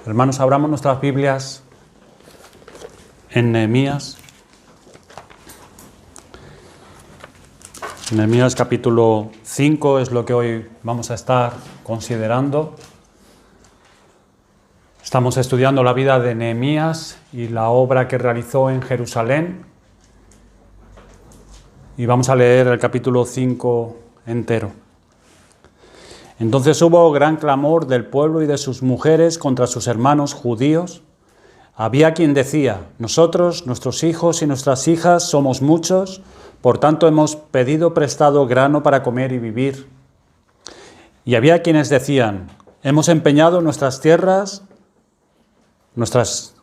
Hermanos, abramos nuestras Biblias en Nehemías. Nehemías capítulo 5 es lo que hoy vamos a estar considerando. Estamos estudiando la vida de Nehemías y la obra que realizó en Jerusalén. Y vamos a leer el capítulo 5 entero. Entonces hubo gran clamor del pueblo y de sus mujeres contra sus hermanos judíos. Había quien decía: nosotros, nuestros hijos y nuestras hijas somos muchos, por tanto hemos pedido prestado grano para comer y vivir. Y había quienes decían: hemos empeñado nuestras tierras, nuestras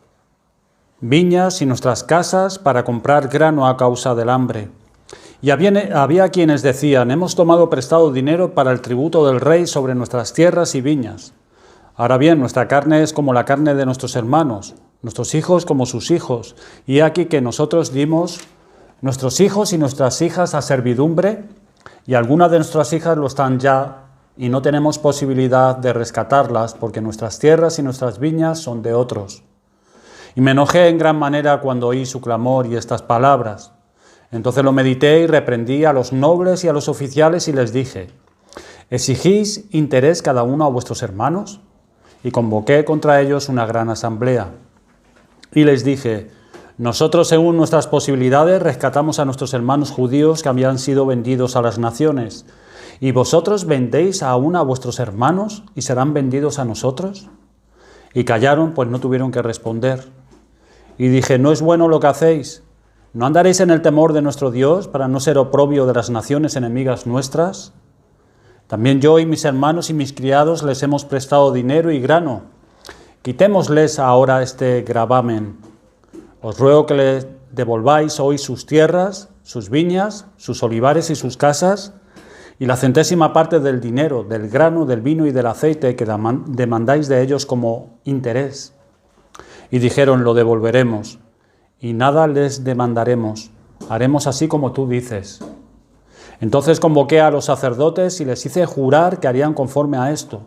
viñas y nuestras casas para comprar grano a causa del hambre. Y había quienes decían: hemos tomado prestado dinero para el tributo del rey sobre nuestras tierras y viñas. Ahora bien, nuestra carne es como la carne de nuestros hermanos, nuestros hijos como sus hijos. Y aquí que nosotros dimos nuestros hijos y nuestras hijas a servidumbre, y algunas de nuestras hijas lo están ya, y no tenemos posibilidad de rescatarlas, porque nuestras tierras y nuestras viñas son de otros. Y me enojé en gran manera cuando oí su clamor y estas palabras. Entonces lo medité y reprendí a los nobles y a los oficiales y les dije: ¿exigís interés cada uno a vuestros hermanos? Y convoqué contra ellos una gran asamblea. Y les dije: nosotros, según nuestras posibilidades, rescatamos a nuestros hermanos judíos que habían sido vendidos a las naciones. ¿Y vosotros vendéis aún a vuestros hermanos y serán vendidos a nosotros? Y callaron, pues no tuvieron que responder. Y dije: no es bueno lo que hacéis. ¿No andaréis en el temor de nuestro Dios para no ser oprobio de las naciones enemigas nuestras? También yo y mis hermanos y mis criados les hemos prestado dinero y grano. Quitémosles ahora este gravamen. Os ruego que les devolváis hoy sus tierras, sus viñas, sus olivares y sus casas, y la centésima parte del dinero, del grano, del vino y del aceite que demandáis de ellos como interés. Y dijeron: lo devolveremos. Y nada les demandaremos, haremos así como tú dices. Entonces convoqué a los sacerdotes y les hice jurar que harían conforme a esto.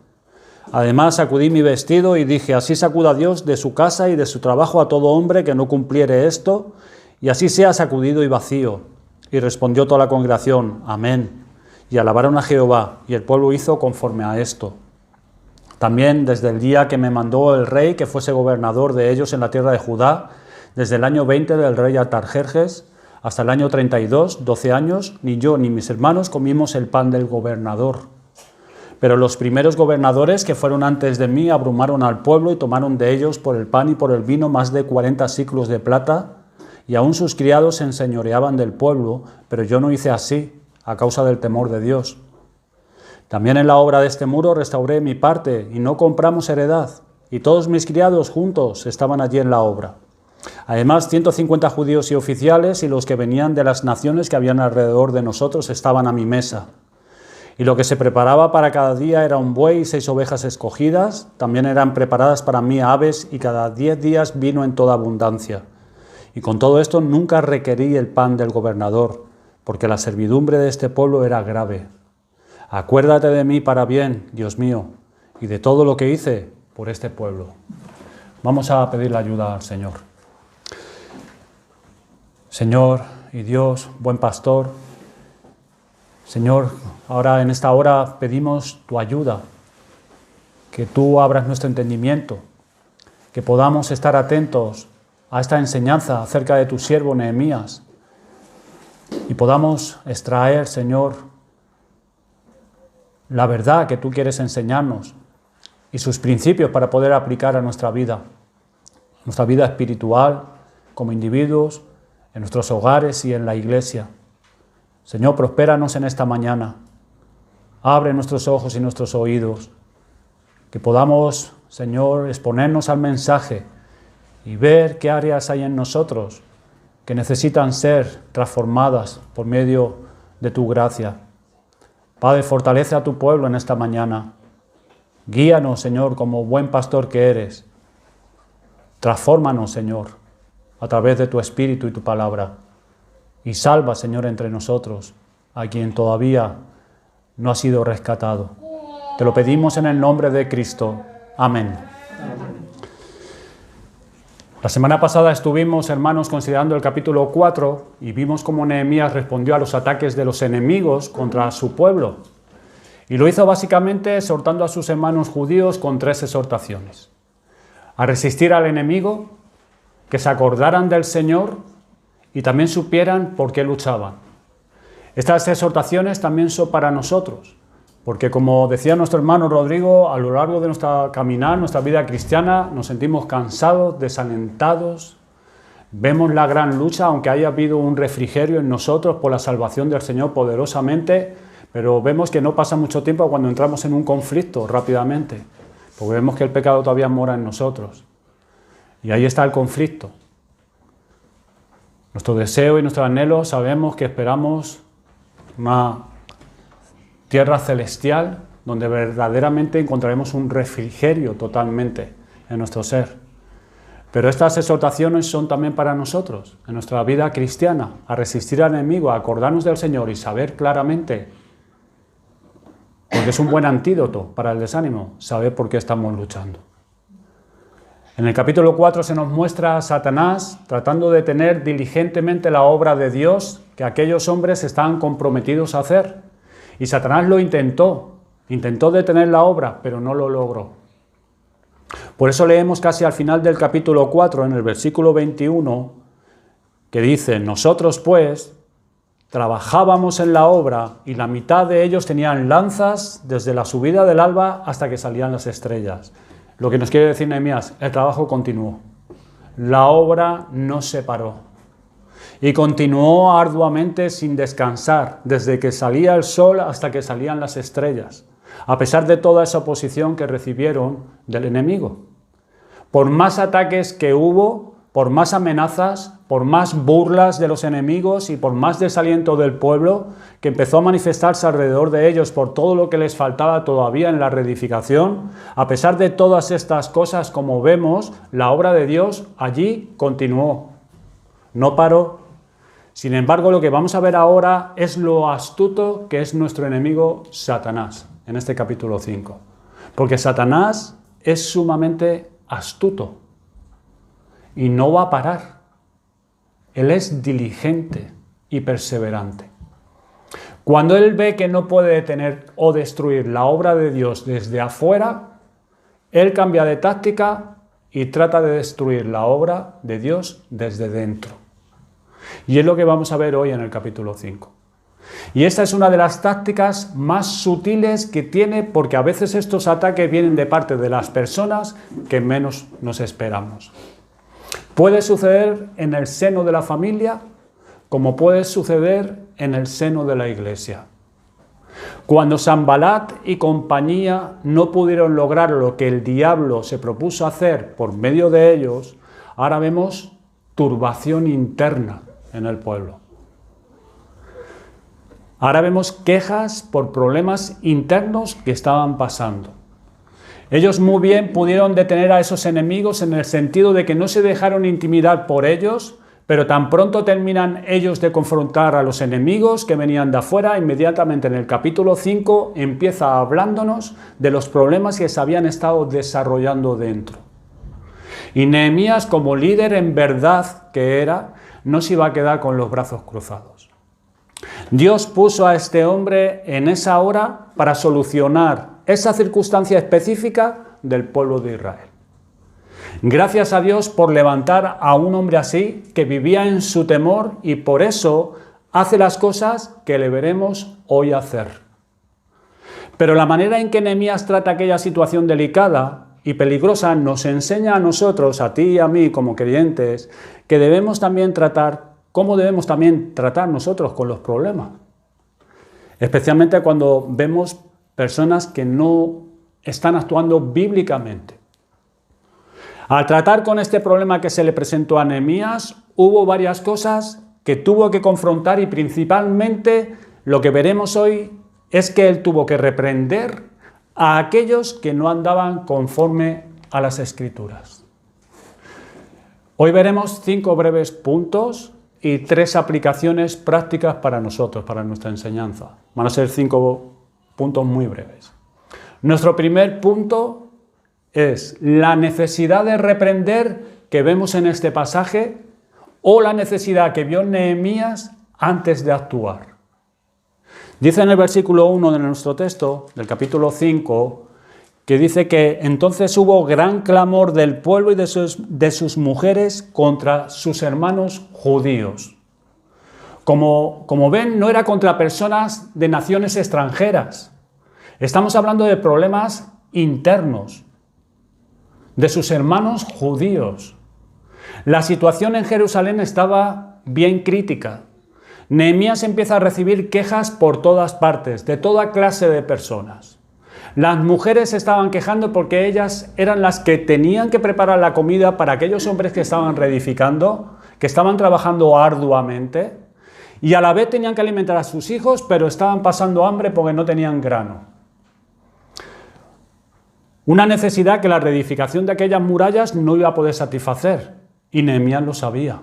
Además sacudí mi vestido y dije: así sacuda Dios de su casa y de su trabajo a todo hombre que no cumpliere esto, y así sea sacudido y vacío. Y respondió toda la congregación: amén. Y alabaron a Jehová, y el pueblo hizo conforme a esto. También desde el día que me mandó el rey que fuese gobernador de ellos en la tierra de Judá, desde el año 20 del rey Artajerjes hasta el año 32, 12 años, ni yo ni mis hermanos comimos el pan del gobernador. Pero los primeros gobernadores que fueron antes de mí abrumaron al pueblo y tomaron de ellos por el pan y por el vino más de 40 siclos de plata, y aún sus criados se enseñoreaban del pueblo, pero yo no hice así, a causa del temor de Dios. También en la obra de este muro restauré mi parte, y no compramos heredad, y todos mis criados juntos estaban allí en la obra. Además, 150 judíos y oficiales y los que venían de las naciones que habían alrededor de nosotros estaban a mi mesa. Y lo que se preparaba para cada día era un buey y 6 ovejas escogidas. También eran preparadas para mí aves y cada 10 días vino en toda abundancia. Y con todo esto nunca requerí el pan del gobernador, porque la servidumbre de este pueblo era grave. Acuérdate de mí para bien, Dios mío, y de todo lo que hice por este pueblo. Vamos a pedir la ayuda al Señor. Señor y Dios, buen pastor, Señor, ahora en esta hora pedimos tu ayuda, que tú abras nuestro entendimiento, que podamos estar atentos a esta enseñanza acerca de tu siervo Nehemías y podamos extraer, Señor, la verdad que tú quieres enseñarnos y sus principios para poder aplicar a nuestra vida espiritual, como individuos, en nuestros hogares y en la iglesia. Señor, prospéranos en esta mañana. Abre nuestros ojos y nuestros oídos. Que podamos, Señor, exponernos al mensaje y ver qué áreas hay en nosotros que necesitan ser transformadas por medio de tu gracia. Padre, fortalece a tu pueblo en esta mañana. Guíanos, Señor, como buen pastor que eres. Transfórmanos, Señor, a través de tu Espíritu y tu palabra. Y salva, Señor, entre nosotros a quien todavía no ha sido rescatado. Te lo pedimos en el nombre de Cristo. Amén. Amén. La semana pasada estuvimos, hermanos, considerando el capítulo 4 y vimos cómo Nehemías respondió a los ataques de los enemigos contra su pueblo. Y lo hizo básicamente exhortando a sus hermanos judíos con 3 exhortaciones. A resistir al enemigo, que se acordaran del Señor y también supieran por qué luchaban. Estas exhortaciones también son para nosotros, porque como decía nuestro hermano Rodrigo, a lo largo de nuestra caminar, nuestra vida cristiana, nos sentimos cansados, desalentados, vemos la gran lucha, aunque haya habido un refrigerio en nosotros por la salvación del Señor poderosamente, pero vemos que no pasa mucho tiempo cuando entramos en un conflicto rápidamente, porque vemos que el pecado todavía mora en nosotros. Y ahí está el conflicto. Nuestro deseo y nuestro anhelo, sabemos que esperamos una tierra celestial donde verdaderamente encontraremos un refrigerio totalmente en nuestro ser. Pero estas exhortaciones son también para nosotros, en nuestra vida cristiana, a resistir al enemigo, a acordarnos del Señor y saber claramente, porque es un buen antídoto para el desánimo, saber por qué estamos luchando. En el capítulo 4 se nos muestra a Satanás tratando de detener diligentemente la obra de Dios que aquellos hombres estaban comprometidos a hacer. Y Satanás lo intentó detener la obra, pero no lo logró. Por eso leemos casi al final del capítulo 4, en el versículo 21, que dice: nosotros pues trabajábamos en la obra y la mitad de ellos tenían lanzas desde la subida del alba hasta que salían las estrellas. Lo que nos quiere decir Nehemías, el trabajo continuó. La obra no se paró. Y continuó arduamente sin descansar, desde que salía el sol hasta que salían las estrellas, a pesar de toda esa oposición que recibieron del enemigo. Por más ataques que hubo, por más amenazas, por más burlas de los enemigos y por más desaliento del pueblo, que empezó a manifestarse alrededor de ellos por todo lo que les faltaba todavía en la reedificación, a pesar de todas estas cosas, como vemos, la obra de Dios allí continuó, no paró. Sin embargo, lo que vamos a ver ahora es lo astuto que es nuestro enemigo Satanás, en este capítulo 5. Porque Satanás es sumamente astuto y no va a parar. Él es diligente y perseverante. Cuando él ve que no puede detener o destruir la obra de Dios desde afuera, él cambia de táctica y trata de destruir la obra de Dios desde dentro. Y es lo que vamos a ver hoy en el capítulo 5. Y esta es una de las tácticas más sutiles que tiene, porque a veces estos ataques vienen de parte de las personas que menos nos esperamos. Puede suceder en el seno de la familia, como puede suceder en el seno de la iglesia. Cuando Sanbalat y compañía no pudieron lograr lo que el diablo se propuso hacer por medio de ellos, ahora vemos turbación interna en el pueblo. Ahora vemos quejas por problemas internos que estaban pasando. Ellos muy bien pudieron detener a esos enemigos en el sentido de que no se dejaron intimidar por ellos, pero tan pronto terminan ellos de confrontar a los enemigos que venían de afuera, inmediatamente en el capítulo 5 empieza hablándonos de los problemas que se habían estado desarrollando dentro. Y Nehemías, como líder en verdad que era, no se iba a quedar con los brazos cruzados. Dios puso a este hombre en esa hora para solucionar esa circunstancia específica del pueblo de Israel. Gracias a Dios por levantar a un hombre así, que vivía en su temor y por eso hace las cosas que le veremos hoy hacer. Pero la manera en que Nehemías trata aquella situación delicada y peligrosa nos enseña a nosotros, a ti y a mí como creyentes, que debemos también tratar, cómo debemos también tratar nosotros con los problemas. Especialmente cuando vemos personas que no están actuando bíblicamente. Al tratar con este problema que se le presentó a Nehemías, hubo varias cosas que tuvo que confrontar y principalmente lo que veremos hoy es que él tuvo que reprender a aquellos que no andaban conforme a las Escrituras. Hoy veremos 5 breves puntos y 3 aplicaciones prácticas para nosotros, para nuestra enseñanza. Van a ser 5 puntos muy breves. Nuestro primer punto es la necesidad de reprender que vemos en este pasaje o la necesidad que vio Nehemías antes de actuar. Dice en el versículo 1 de nuestro texto, del capítulo 5, que dice que entonces hubo gran clamor del pueblo y de sus mujeres contra sus hermanos judíos. Como ven, no era contra personas de naciones extranjeras. Estamos hablando de problemas internos, de sus hermanos judíos. La situación en Jerusalén estaba bien crítica. Nehemías empieza a recibir quejas por todas partes, de toda clase de personas. Las mujeres se estaban quejando porque ellas eran las que tenían que preparar la comida para aquellos hombres que estaban reedificando, que estaban trabajando arduamente, y a la vez tenían que alimentar a sus hijos, pero estaban pasando hambre porque no tenían grano. Una necesidad que la reedificación de aquellas murallas no iba a poder satisfacer, y Nehemías lo sabía.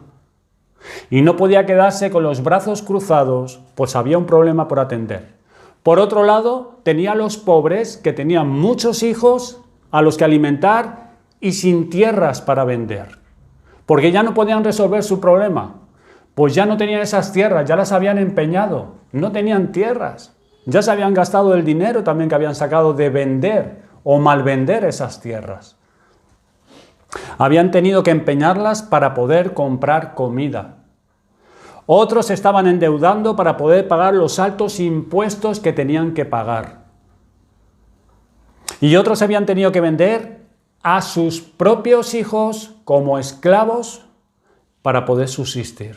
Y no podía quedarse con los brazos cruzados, pues había un problema por atender. Por otro lado, tenía a los pobres que tenían muchos hijos a los que alimentar y sin tierras para vender, porque ya no podían resolver su problema, pues ya no tenían esas tierras, ya las habían empeñado, no tenían tierras, ya se habían gastado el dinero también que habían sacado de vender o malvender esas tierras. Habían tenido que empeñarlas para poder comprar comida. Otros estaban endeudando para poder pagar los altos impuestos que tenían que pagar. Y otros habían tenido que vender a sus propios hijos como esclavos para poder subsistir.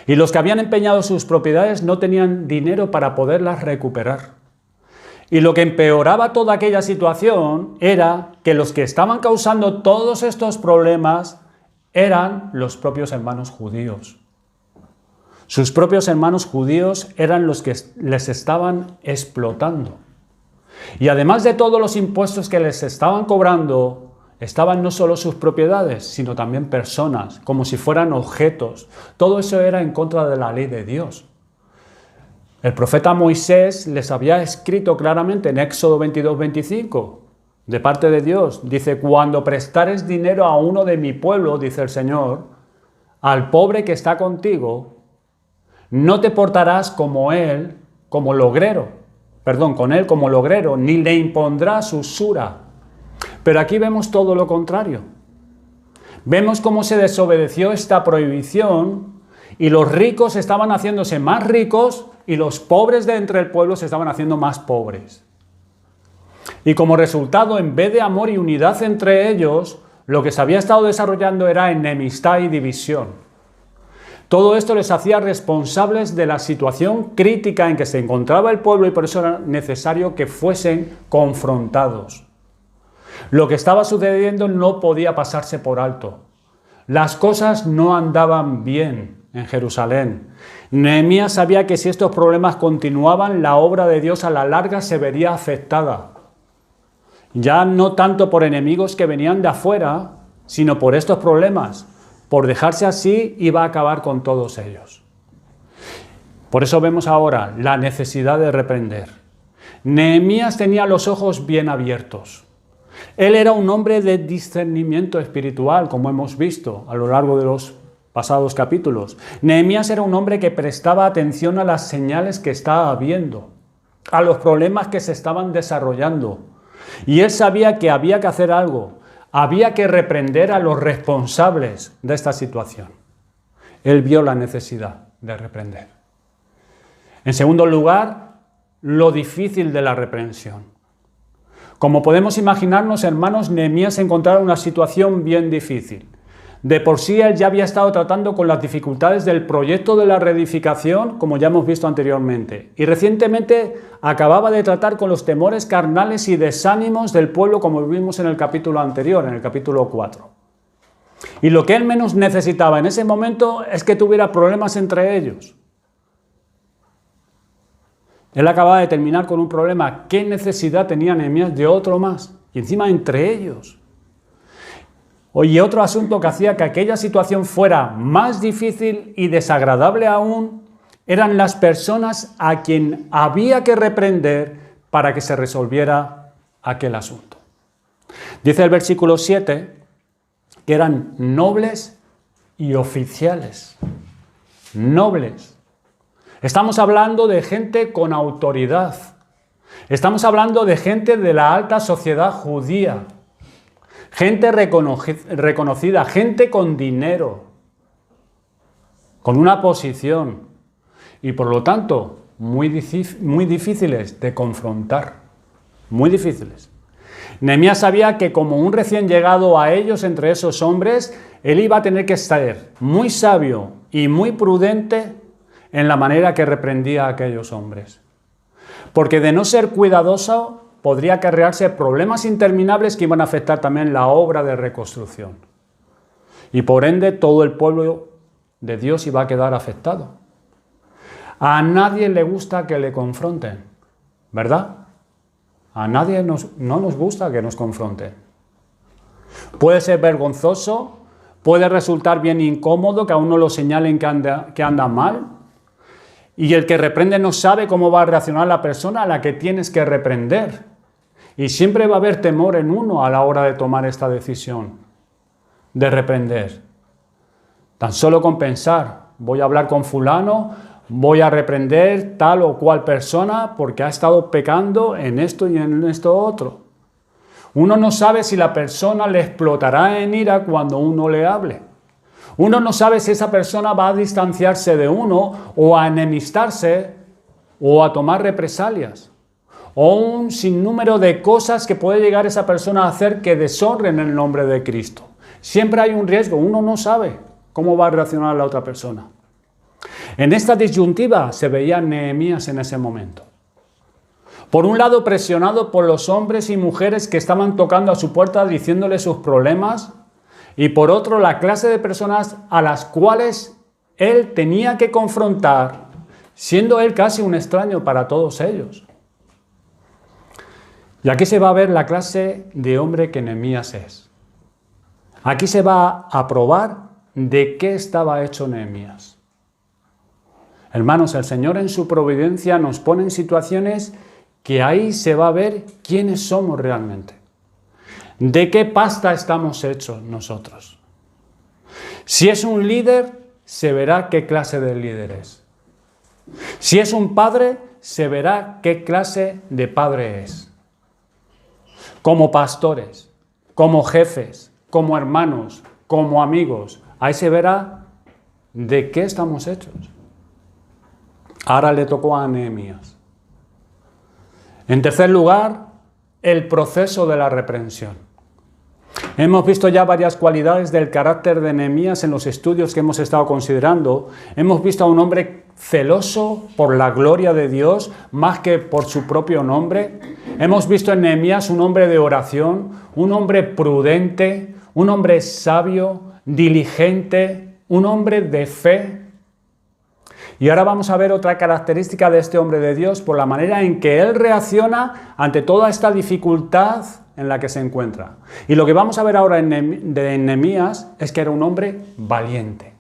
Y los que habían empeñado sus propiedades no tenían dinero para poderlas recuperar. Y lo que empeoraba toda aquella situación era que los que estaban causando todos estos problemas eran los propios hermanos judíos. Sus propios hermanos judíos eran los que les estaban explotando. Y además de todos los impuestos que les estaban cobrando, estaban no solo sus propiedades, sino también personas, como si fueran objetos. Todo eso era en contra de la ley de Dios. El profeta Moisés les había escrito claramente en Éxodo 22-25, de parte de Dios. Dice, cuando prestares dinero a uno de mi pueblo, dice el Señor, al pobre que está contigo, no te portarás como él, como logrero, ni le impondrás usura. Pero aquí vemos todo lo contrario. Vemos cómo se desobedeció esta prohibición y los ricos estaban haciéndose más ricos y los pobres de entre el pueblo se estaban haciendo más pobres. Y como resultado, en vez de amor y unidad entre ellos, lo que se había estado desarrollando era enemistad y división. Todo esto les hacía responsables de la situación crítica en que se encontraba el pueblo y por eso era necesario que fuesen confrontados. Lo que estaba sucediendo no podía pasarse por alto. Las cosas no andaban bien en Jerusalén. Nehemías sabía que si estos problemas continuaban, la obra de Dios a la larga se vería afectada. Ya no tanto por enemigos que venían de afuera, sino por estos problemas. Por dejarse así, iba a acabar con todos ellos. Por eso vemos ahora la necesidad de reprender. Nehemías tenía los ojos bien abiertos. Él era un hombre de discernimiento espiritual, como hemos visto a lo largo de los pasados capítulos. Nehemías era un hombre que prestaba atención a las señales que estaba viendo, a los problemas que se estaban desarrollando. Y él sabía que había que hacer algo, había que reprender a los responsables de esta situación. Él vio la necesidad de reprender. En segundo lugar, lo difícil de la reprensión. Como podemos imaginarnos, hermanos, Nehemías se encontraba en una situación bien difícil. De por sí él ya había estado tratando con las dificultades del proyecto de la reedificación, como ya hemos visto anteriormente. Y recientemente acababa de tratar con los temores carnales y desánimos del pueblo, como vimos en el capítulo anterior, en el capítulo 4. Y lo que él menos necesitaba en ese momento es que tuviera problemas entre ellos. Él acababa de terminar con un problema. ¿Qué necesidad tenía Nehemías de otro más? Y encima entre ellos. Oye, otro asunto que hacía que aquella situación fuera más difícil y desagradable aún, eran las personas a quien había que reprender para que se resolviera aquel asunto. Dice el versículo 7, que eran nobles y oficiales. Nobles. Estamos hablando de gente con autoridad. Estamos hablando de gente de la alta sociedad judía. Gente reconocida, gente con dinero, con una posición y por lo tanto muy difíciles de confrontar, muy difíciles. Nehemías sabía que como un recién llegado a ellos entre esos hombres, él iba a tener que ser muy sabio y muy prudente en la manera que reprendía a aquellos hombres. Porque de no ser cuidadoso, podría acarrearse problemas interminables que iban a afectar también la obra de reconstrucción. Y por ende todo el pueblo de Dios iba a quedar afectado. A nadie le gusta que le confronten, ¿verdad? A nadie no nos gusta que nos confronten. Puede ser vergonzoso, puede resultar bien incómodo que a uno lo señalen que anda mal, y el que reprende no sabe cómo va a reaccionar la persona a la que tienes que reprender. Y siempre va a haber temor en uno a la hora de tomar esta decisión, de reprender. Tan solo con pensar, voy a hablar con fulano, voy a reprender tal o cual persona porque ha estado pecando en esto y en esto otro. Uno no sabe si la persona le explotará en ira cuando uno le hable. Uno no sabe si esa persona va a distanciarse de uno o a enemistarse o a tomar represalias. O un sinnúmero de cosas que puede llegar esa persona a hacer que deshonren el nombre de Cristo. Siempre hay un riesgo, uno no sabe cómo va a reaccionar la otra persona. En esta disyuntiva se veía Nehemías en ese momento. Por un lado, presionado por los hombres y mujeres que estaban tocando a su puerta diciéndole sus problemas, y por otro, la clase de personas a las cuales él tenía que confrontar, siendo él casi un extraño para todos ellos. Y aquí se va a ver la clase de hombre que Nehemías es. Aquí se va a probar de qué estaba hecho Nehemías. Hermanos, el Señor en su providencia nos pone en situaciones que ahí se va a ver quiénes somos realmente. ¿De qué pasta estamos hechos nosotros? Si es un líder, se verá qué clase de líder es. Si es un padre, se verá qué clase de padre es. Como pastores, como jefes, como hermanos, como amigos, ahí se verá de qué estamos hechos. Ahora le tocó a Nehemías. En tercer lugar, el proceso de la reprensión. Hemos visto ya varias cualidades del carácter de Nehemías en los estudios que hemos estado considerando. Hemos visto a un hombre celoso por la gloria de Dios más que por su propio nombre. Hemos visto en Nehemías un hombre de oración, un hombre prudente, un hombre sabio, diligente, un hombre de fe. Y ahora vamos a ver otra característica de este hombre de Dios por la manera en que él reacciona ante toda esta dificultad en la que se encuentra. Y lo que vamos a ver ahora de Nehemías es que era un hombre valiente.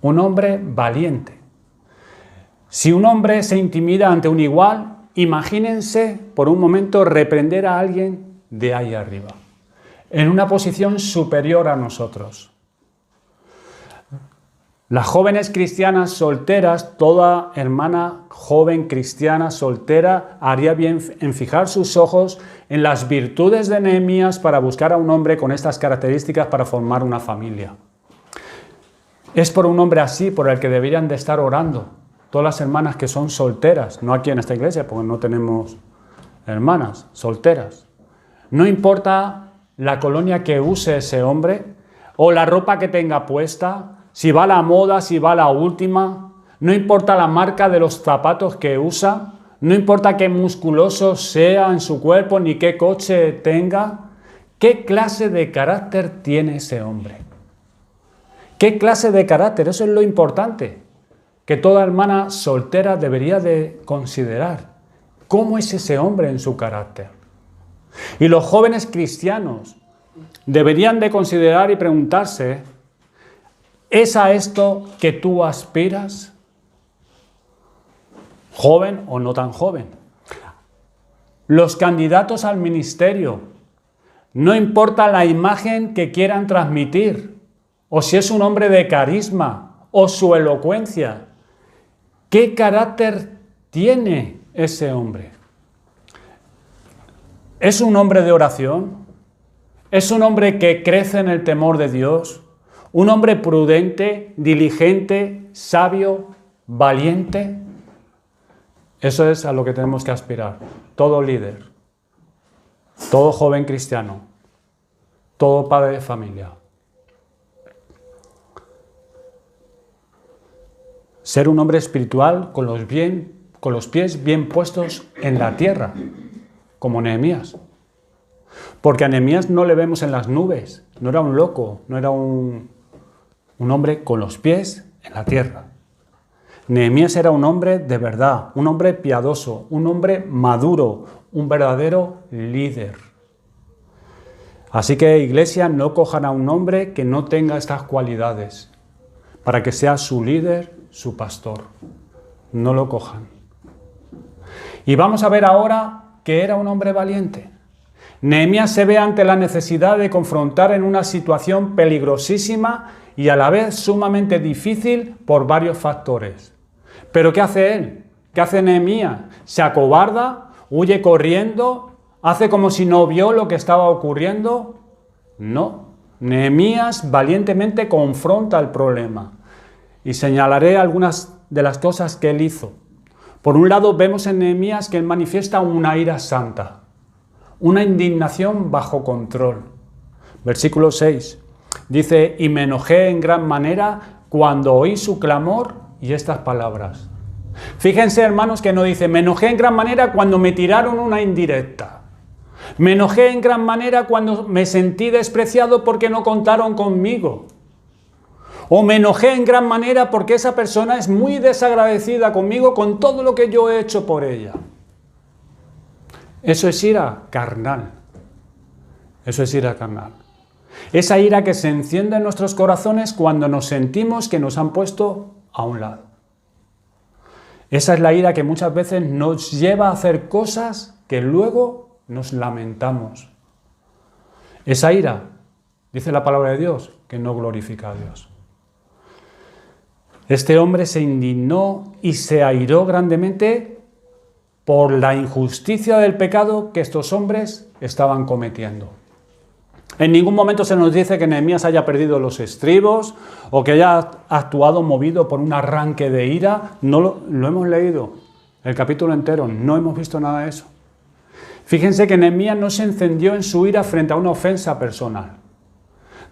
Un hombre valiente. Si un hombre se intimida ante un igual, imagínense por un momento reprender a alguien de ahí arriba, en una posición superior a nosotros. Las jóvenes cristianas solteras, toda hermana joven cristiana soltera haría bien en fijar sus ojos en las virtudes de Nehemías para buscar a un hombre con estas características para formar una familia. Es por un hombre así por el que deberían de estar orando todas las hermanas que son solteras, no aquí en esta iglesia porque no tenemos hermanas solteras. No importa la colonia que use ese hombre o la ropa que tenga puesta, si va a la moda, si va a la última, no importa la marca de los zapatos que usa, no importa qué musculoso sea en su cuerpo ni qué coche tenga, ¿qué clase de carácter tiene ese hombre? ¿Qué clase de carácter? Eso es lo importante, que toda hermana soltera debería de considerar. ¿Cómo es ese hombre en su carácter? Y los jóvenes cristianos deberían de considerar y preguntarse, ¿es a esto que tú aspiras? Joven o no tan joven. Los candidatos al ministerio No importa la imagen que quieran transmitir, o si es un hombre de carisma, o su elocuencia. ¿Qué carácter tiene ese hombre? ¿Es un hombre de oración? ¿Es un hombre que crece en el temor de Dios? ¿Un hombre prudente, diligente, sabio, valiente? Eso es a lo que tenemos que aspirar. Todo líder, todo joven cristiano, todo padre de familia. Ser un hombre espiritual con los pies bien puestos en la tierra, como Nehemías. Porque a Nehemías no le vemos en las nubes, no era un loco, no era un hombre con los pies en la tierra. Nehemías era un hombre de verdad, un hombre piadoso, un hombre maduro, un verdadero líder. Así que, iglesia, no cojan a un hombre que no tenga estas cualidades para que sea su líder, su pastor. No lo cojan. Y vamos a ver ahora que era un hombre valiente. Nehemías se ve ante la necesidad de confrontar en una situación peligrosísima y a la vez sumamente difícil por varios factores. ¿Pero qué hace él? ¿Qué hace Nehemías? ¿Se acobarda? ¿Huye corriendo? ¿Hace como si no vio lo que estaba ocurriendo? No. Nehemías valientemente confronta el problema. Y señalaré algunas de las cosas que él hizo. Por un lado, vemos en Nehemías que él manifiesta una ira santa, una indignación bajo control. Versículo 6 dice: y me enojé en gran manera cuando oí su clamor y estas palabras. Fíjense, hermanos, que no dice: me enojé en gran manera cuando me tiraron una indirecta. Me enojé en gran manera cuando me sentí despreciado porque no contaron conmigo. O me enojé en gran manera porque esa persona es muy desagradecida conmigo con todo lo que yo he hecho por ella. Eso es ira carnal. Eso es ira carnal. Esa ira que se enciende en nuestros corazones cuando nos sentimos que nos han puesto a un lado. Esa es la ira que muchas veces nos lleva a hacer cosas que luego nos lamentamos. Esa ira, dice la palabra de Dios, que no glorifica a Dios. Este hombre se indignó y se airó grandemente por la injusticia del pecado que estos hombres estaban cometiendo. En ningún momento se nos dice que Nehemías haya perdido los estribos o que haya actuado movido por un arranque de ira. No lo hemos leído, el capítulo entero, no hemos visto nada de eso. Fíjense que Nehemías no se encendió en su ira frente a una ofensa personal.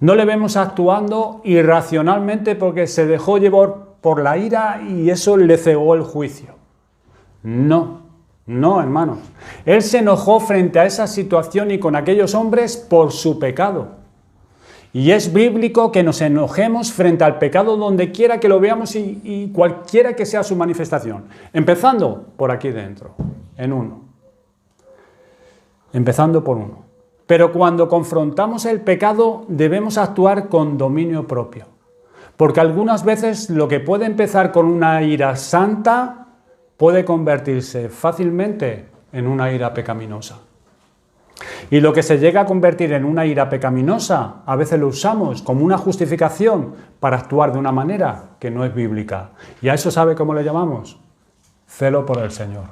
No le vemos actuando irracionalmente porque se dejó llevar por la ira y eso le cegó el juicio. No, hermanos. Él se enojó frente a esa situación y con aquellos hombres por su pecado. Y es bíblico que nos enojemos frente al pecado donde quiera que lo veamos y cualquiera que sea su manifestación. Empezando por aquí dentro, en uno. Empezando por uno. Pero cuando confrontamos el pecado debemos actuar con dominio propio. Porque algunas veces lo que puede empezar con una ira santa puede convertirse fácilmente en una ira pecaminosa. Y lo que se llega a convertir en una ira pecaminosa, a veces lo usamos como una justificación para actuar de una manera que no es bíblica. Y a eso, ¿sabe cómo le llamamos? Celo por el Señor.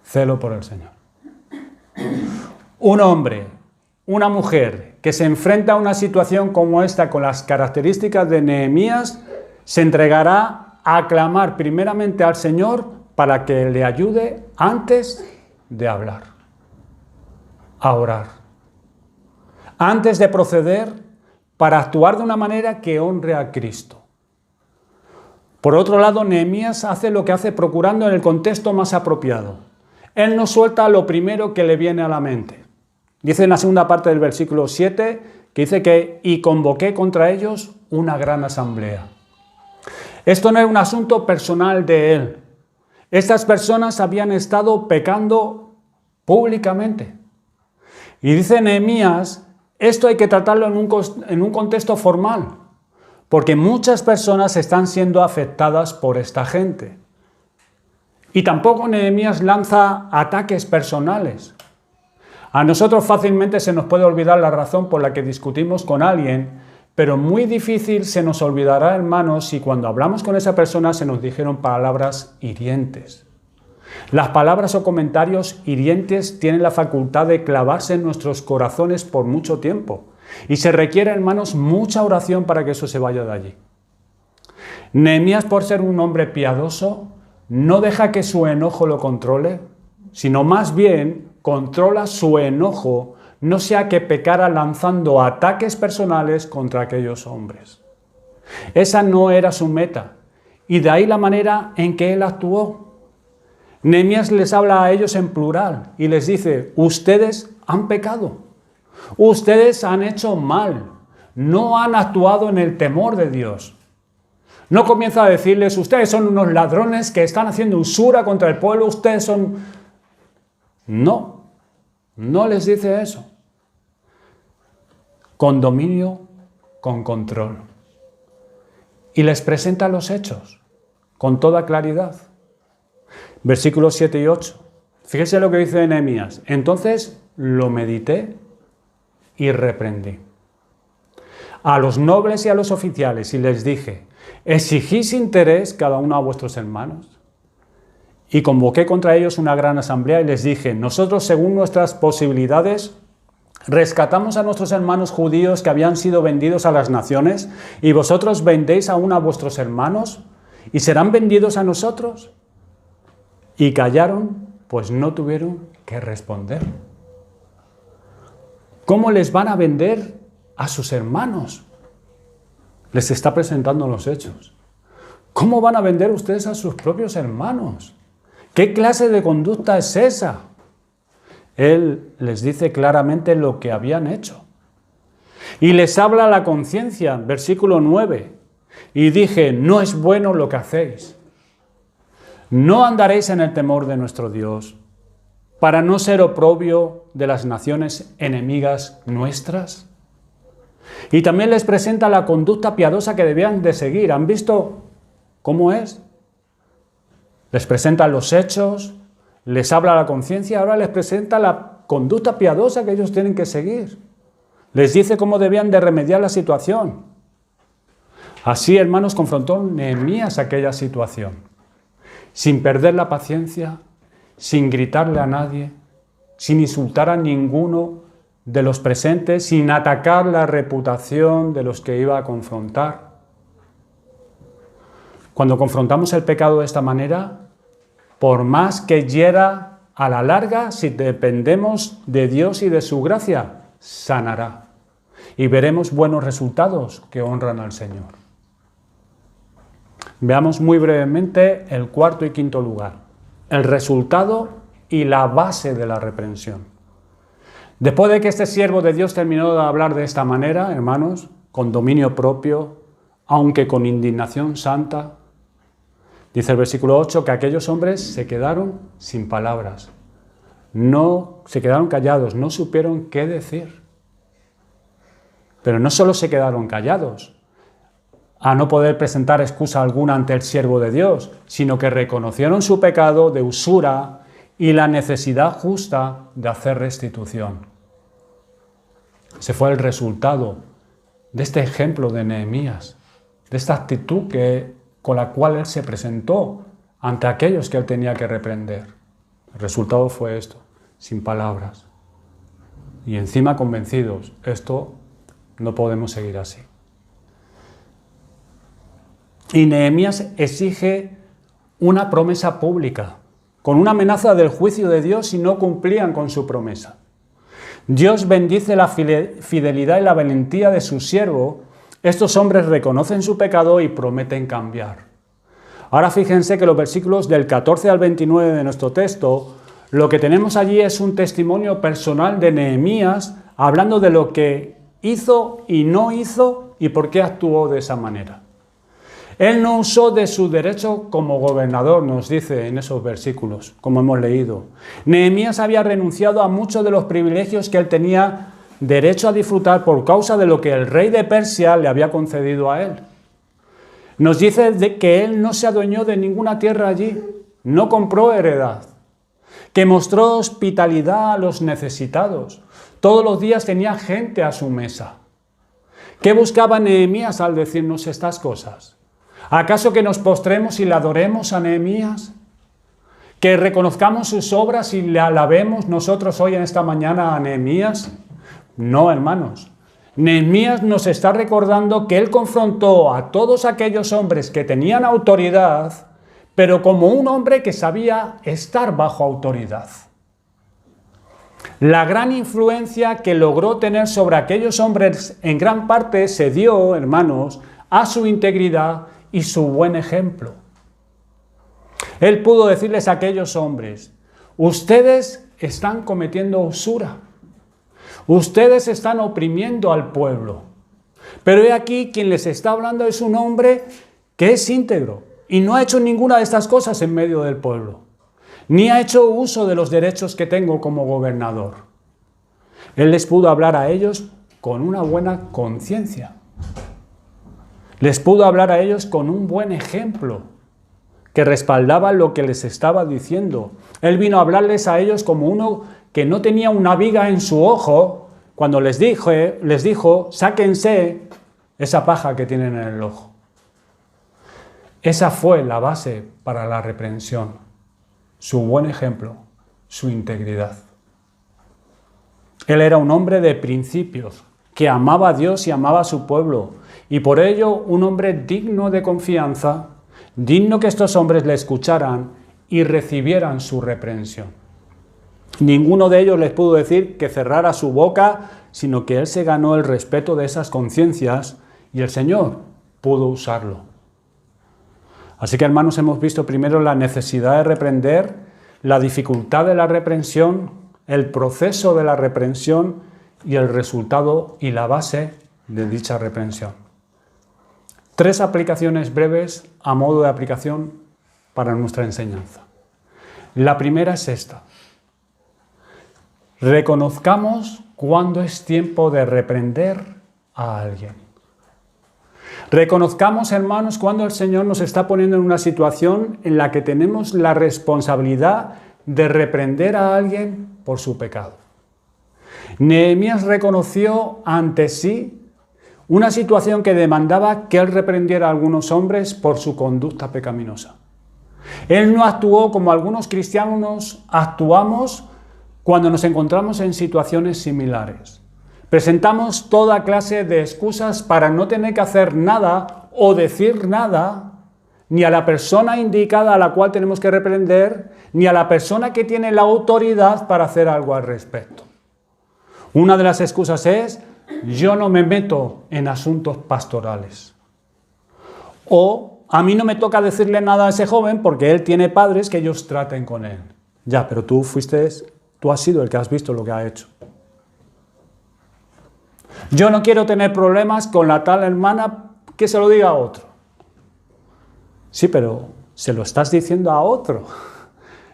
Celo por el Señor. Un hombre, una mujer que se enfrenta a una situación como esta con las características de Nehemías, se entregará a clamar primeramente al Señor para que le ayude antes de hablar, a orar. Antes de proceder, para actuar de una manera que honre a Cristo. Por otro lado, Nehemías hace lo que hace procurando en el contexto más apropiado. Él no suelta lo primero que le viene a la mente. Dice en la segunda parte del versículo 7, que dice que «y convoqué contra ellos una gran asamblea». Esto no es un asunto personal de él. Estas personas habían estado pecando públicamente. Y dice Nehemías, esto hay que tratarlo en un contexto formal, porque muchas personas están siendo afectadas por esta gente. Y tampoco Nehemías lanza ataques personales. A nosotros fácilmente se nos puede olvidar la razón por la que discutimos con alguien, pero muy difícil se nos olvidará, hermanos, si cuando hablamos con esa persona se nos dijeron palabras hirientes. Las palabras o comentarios hirientes tienen la facultad de clavarse en nuestros corazones por mucho tiempo. Y se requiere, hermanos, mucha oración para que eso se vaya de allí. Nehemías, por ser un hombre piadoso, no deja que su enojo lo controle, sino más bien controla su enojo, no sea que pecara lanzando ataques personales contra aquellos hombres. Esa no era su meta, y de ahí la manera en que él actuó. Nehemías les habla a ellos en plural y les dice: ustedes han pecado, ustedes han hecho mal, no han actuado en el temor de Dios. No comienza a decirles: ustedes son unos ladrones que están haciendo usura contra el pueblo, ustedes son... No, no les dice eso. Con dominio, con control. Y les presenta los hechos, con toda claridad. Versículos 7 y 8. Fíjese lo que dice Nehemías. Entonces lo medité y reprendí a los nobles y a los oficiales y les dije: ¿exigís interés cada uno a vuestros hermanos? Y convoqué contra ellos una gran asamblea y les dije: nosotros, según nuestras posibilidades, rescatamos a nuestros hermanos judíos que habían sido vendidos a las naciones, y vosotros vendéis aún a vuestros hermanos, y serán vendidos a nosotros. Y callaron, pues no tuvieron que responder. ¿Cómo les van a vender a sus hermanos? Les está presentando los hechos. ¿Cómo van a vender ustedes a sus propios hermanos? ¿Qué clase de conducta es esa? Él les dice claramente lo que habían hecho. Y les habla la conciencia, versículo 9. Y dije: no es bueno lo que hacéis. No andaréis en el temor de nuestro Dios, para no ser oprobio de las naciones enemigas nuestras. Y también les presenta la conducta piadosa que debían de seguir. ¿Han visto cómo es? Les presenta los hechos, les habla la conciencia, ahora les presenta la conducta piadosa que ellos tienen que seguir. Les dice cómo debían de remediar la situación. Así, hermanos, confrontó Nehemías aquella situación, sin perder la paciencia, sin gritarle a nadie, sin insultar a ninguno de los presentes, sin atacar la reputación de los que iba a confrontar. Cuando confrontamos el pecado de esta manera, por más que hiera, a la larga, si dependemos de Dios y de su gracia, sanará. Y veremos buenos resultados que honran al Señor. Veamos muy brevemente el cuarto y quinto lugar, el resultado y la base de la reprensión. Después de que este siervo de Dios terminó de hablar de esta manera, hermanos, con dominio propio, aunque con indignación santa, dice el versículo 8 que aquellos hombres se quedaron sin palabras, no se quedaron callados, no supieron qué decir. Pero no solo se quedaron callados, a no poder presentar excusa alguna ante el siervo de Dios, sino que reconocieron su pecado de usura y la necesidad justa de hacer restitución. Ese fue el resultado de este ejemplo de Nehemías, de esta actitud con la cual él se presentó ante aquellos que él tenía que reprender. El resultado fue esto, sin palabras. Y encima convencidos, esto no podemos seguir así. Y Nehemías exige una promesa pública, con una amenaza del juicio de Dios si no cumplían con su promesa. Dios bendice la fidelidad y la valentía de su siervo. Estos hombres reconocen su pecado y prometen cambiar. Ahora fíjense que los versículos del 14 al 29 de nuestro texto, lo que tenemos allí es un testimonio personal de Nehemías, hablando de lo que hizo y no hizo y por qué actuó de esa manera. Él no usó de su derecho como gobernador, nos dice en esos versículos, como hemos leído. Nehemías había renunciado a muchos de los privilegios que él tenía derecho a disfrutar por causa de lo que el rey de Persia le había concedido a él. Nos dice que él no se adueñó de ninguna tierra allí, no compró heredad. que mostró hospitalidad a los necesitados. Todos los días tenía gente a su mesa. ¿Qué buscaba Nehemías al decirnos estas cosas? ¿Acaso que nos postremos y le adoremos a Nehemías? ¿Que reconozcamos sus obras y le alabemos nosotros hoy en esta mañana a Nehemías? No, hermanos. Nehemías nos está recordando que él confrontó a todos aquellos hombres que tenían autoridad, pero como un hombre que sabía estar bajo autoridad. La gran influencia que logró tener sobre aquellos hombres en gran parte se dio, hermanos, a su integridad y su buen ejemplo. Él pudo decirles a aquellos hombres: ustedes están cometiendo usura, ustedes están oprimiendo al pueblo, pero he aquí quien les está hablando es un hombre que es íntegro y no ha hecho ninguna de estas cosas en medio del pueblo, ni ha hecho uso de los derechos que tengo como gobernador. Él les pudo hablar a ellos con una buena conciencia. Les pudo hablar a ellos con un buen ejemplo que respaldaba lo que les estaba diciendo. Él vino a hablarles a ellos como uno que no tenía una viga en su ojo cuando les dijo, sáquense esa paja que tienen en el ojo. Esa fue la base para la reprensión, su buen ejemplo, su integridad. Él era un hombre de principios, que amaba a Dios y amaba a su pueblo, y por ello un hombre digno de confianza, digno que estos hombres le escucharan y recibieran su reprensión. Ninguno de ellos les pudo decir que cerrara su boca, sino que él se ganó el respeto de esas conciencias y el Señor pudo usarlo. Así que, hermanos, hemos visto primero la necesidad de reprender, la dificultad de la reprensión, el proceso de la reprensión y el resultado y la base de dicha reprensión. 3 aplicaciones breves a modo de aplicación para nuestra enseñanza. La primera es esta: reconozcamos cuándo es tiempo de reprender a alguien. Reconozcamos, hermanos, cuando el Señor nos está poniendo en una situación en la que tenemos la responsabilidad de reprender a alguien por su pecado. Nehemías reconoció ante sí una situación que demandaba que él reprendiera a algunos hombres por su conducta pecaminosa. Él no actuó como algunos cristianos actuamos cuando nos encontramos en situaciones similares. Presentamos toda clase de excusas para no tener que hacer nada o decir nada, ni a la persona indicada a la cual tenemos que reprender, ni a la persona que tiene la autoridad para hacer algo al respecto. Una de las excusas es: yo no me meto en asuntos pastorales. O a mí no me toca decirle nada a ese joven porque él tiene padres que ellos traten con él. Ya, pero tú has sido el que has visto lo que ha hecho. Yo no quiero tener problemas con la tal hermana, que se lo diga a otro. Sí, pero se lo estás diciendo a otro.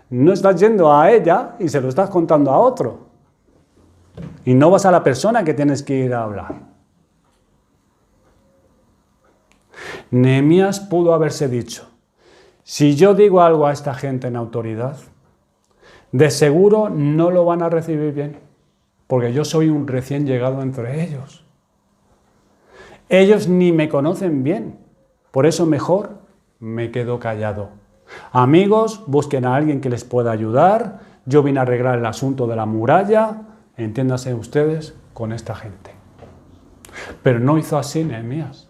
No estás yendo a ella y se lo estás contando a otro. Y no vas a la persona que tienes que ir a hablar. Nehemías pudo haberse dicho: si yo digo algo a esta gente en autoridad, de seguro no lo van a recibir bien, porque yo soy un recién llegado entre ellos. Ellos ni me conocen bien, por eso mejor me quedo callado. Amigos, busquen a alguien que les pueda ayudar. Yo vine a arreglar el asunto de la muralla, entiéndase ustedes con esta gente. Pero no hizo así Nehemías.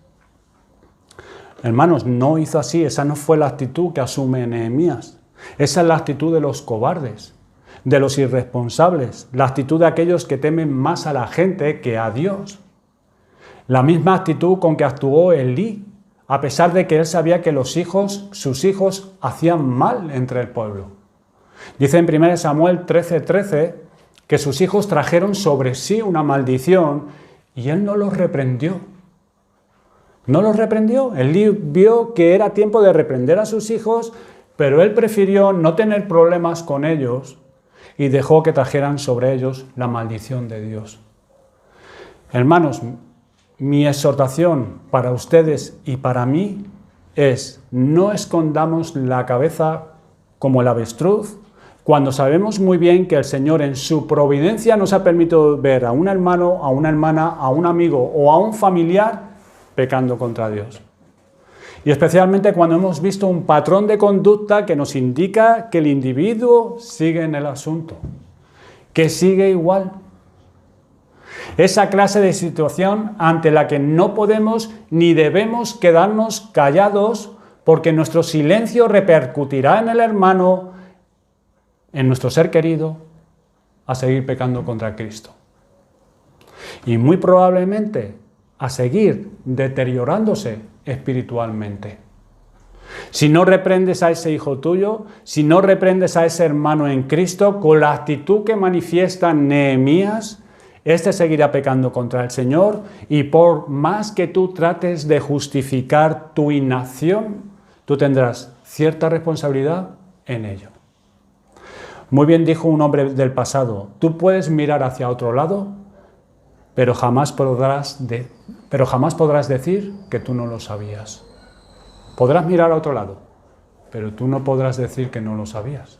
Hermanos, no hizo así. Esa no fue la actitud que asume Nehemías. Esa es la actitud de los cobardes, de los irresponsables, la actitud de aquellos que temen más a la gente que a Dios. La misma actitud con que actuó Elí, a pesar de que él sabía que sus hijos hacían mal entre el pueblo. Dice en 1 Samuel 13:13 que sus hijos trajeron sobre sí una maldición y él no los reprendió. No los reprendió. Elí vio que era tiempo de reprender a sus hijos, pero él prefirió no tener problemas con ellos y dejó que trajeran sobre ellos la maldición de Dios. Hermanos, mi exhortación para ustedes y para mí es: no escondamos la cabeza como el avestruz cuando sabemos muy bien que el Señor en su providencia nos ha permitido ver a un hermano, a una hermana, a un amigo o a un familiar pecando contra Dios? Y especialmente cuando hemos visto un patrón de conducta que nos indica que el individuo sigue en el asunto, que sigue igual. Esa clase de situación ante la que no podemos ni debemos quedarnos callados, porque nuestro silencio repercutirá en el hermano, en nuestro ser querido, a seguir pecando contra Cristo. Y muy probablemente a seguir deteriorándose espiritualmente. Si no reprendes a ese hijo tuyo, si no reprendes a ese hermano en Cristo, con la actitud que manifiesta Nehemías, este seguirá pecando contra el Señor, y por más que tú trates de justificar tu inacción, tú tendrás cierta responsabilidad en ello. Muy bien dijo un hombre del pasado: tú puedes mirar hacia otro lado, pero jamás podrás decir que tú no lo sabías. Podrás mirar a otro lado, pero tú no podrás decir que no lo sabías.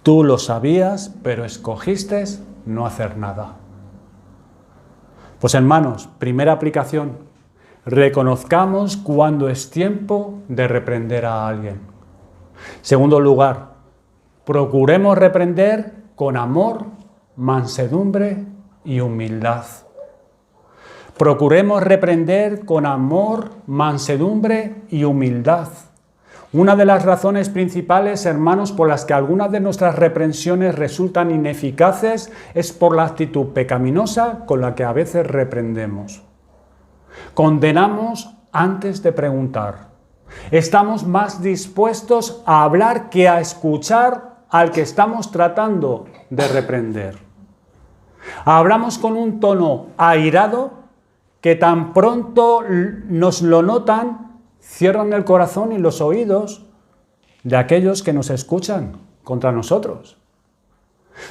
Tú lo sabías, pero escogiste no hacer nada. Pues hermanos, primera aplicación: reconozcamos cuando es tiempo de reprender a alguien. Segundo lugar, procuremos reprender con amor, mansedumbre y humildad. Procuremos reprender con amor, mansedumbre y humildad. Una de las razones principales, hermanos, por las que algunas de nuestras reprensiones resultan ineficaces es por la actitud pecaminosa con la que a veces reprendemos. Condenamos antes de preguntar. Estamos más dispuestos a hablar que a escuchar al que estamos tratando de reprender. Hablamos con un tono airado que tan pronto nos lo notan, cierran el corazón y los oídos de aquellos que nos escuchan contra nosotros.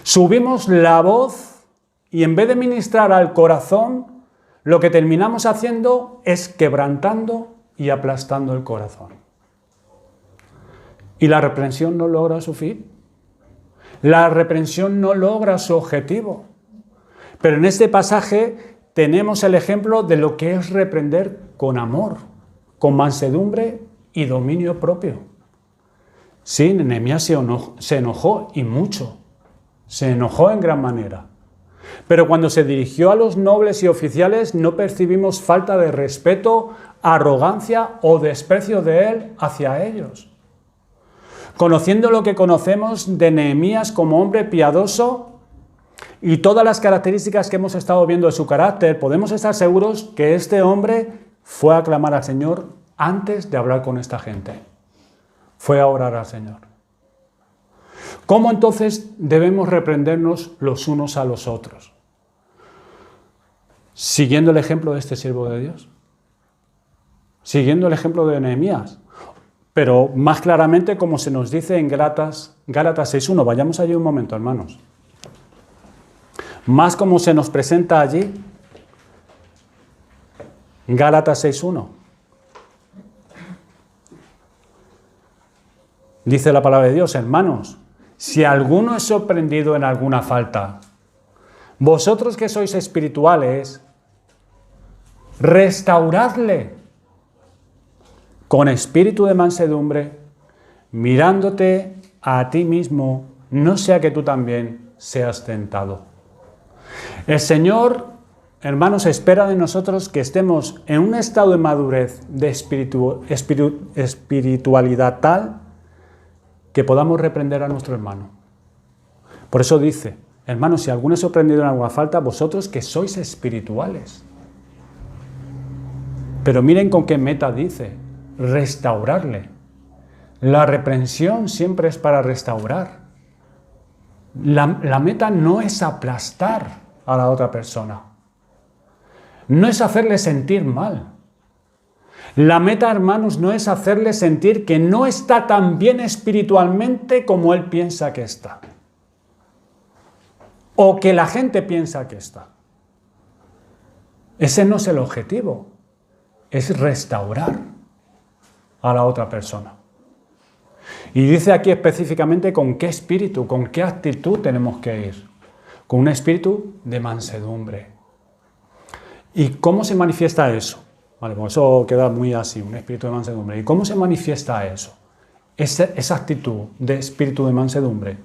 Subimos la voz y en vez de ministrar al corazón, lo que terminamos haciendo es quebrantando y aplastando el corazón. Y la reprensión no logra su fin. La reprensión no logra su objetivo. Pero en este pasaje tenemos el ejemplo de lo que es reprender con amor, con mansedumbre y dominio propio. Sí, Nehemías se enojó y mucho. Se enojó en gran manera. Pero cuando se dirigió a los nobles y oficiales no percibimos falta de respeto, arrogancia o desprecio de él hacia ellos. Conociendo lo que conocemos de Nehemías como hombre piadoso y todas las características que hemos estado viendo de su carácter, podemos estar seguros que este hombre fue a clamar al Señor antes de hablar con esta gente. Fue a orar al Señor. ¿Cómo entonces debemos reprendernos los unos a los otros? Siguiendo el ejemplo de este siervo de Dios. Siguiendo el ejemplo de Nehemías. Pero más claramente como se nos dice en Gálatas 6.1. Vayamos allí un momento, hermanos. Más como se nos presenta allí, Gálatas 6.1. Dice la palabra de Dios: hermanos, si alguno es sorprendido en alguna falta, vosotros que sois espirituales, restauradle con espíritu de mansedumbre, mirándote a ti mismo, no sea que tú también seas tentado. El Señor, hermanos, espera de nosotros que estemos en un estado de madurez, de espiritualidad tal que podamos reprender a nuestro hermano. Por eso dice: hermanos, si alguno es sorprendido en alguna falta, vosotros que sois espirituales. Pero miren con qué meta dice: restaurarle. La reprensión siempre es para restaurar. La meta no es aplastar a la otra persona. No es hacerle sentir mal. La meta, hermanos, no es hacerle sentir que no está tan bien espiritualmente como él piensa que está. O que la gente piensa que está. Ese no es el objetivo. Es restaurar a la otra persona. Y dice aquí específicamente con qué espíritu, con qué actitud tenemos que ir. Con un espíritu de mansedumbre. ¿Y cómo se manifiesta eso? Vale, pues eso queda muy así, un espíritu de mansedumbre. ¿Y cómo se manifiesta eso? Esa actitud de espíritu de mansedumbre.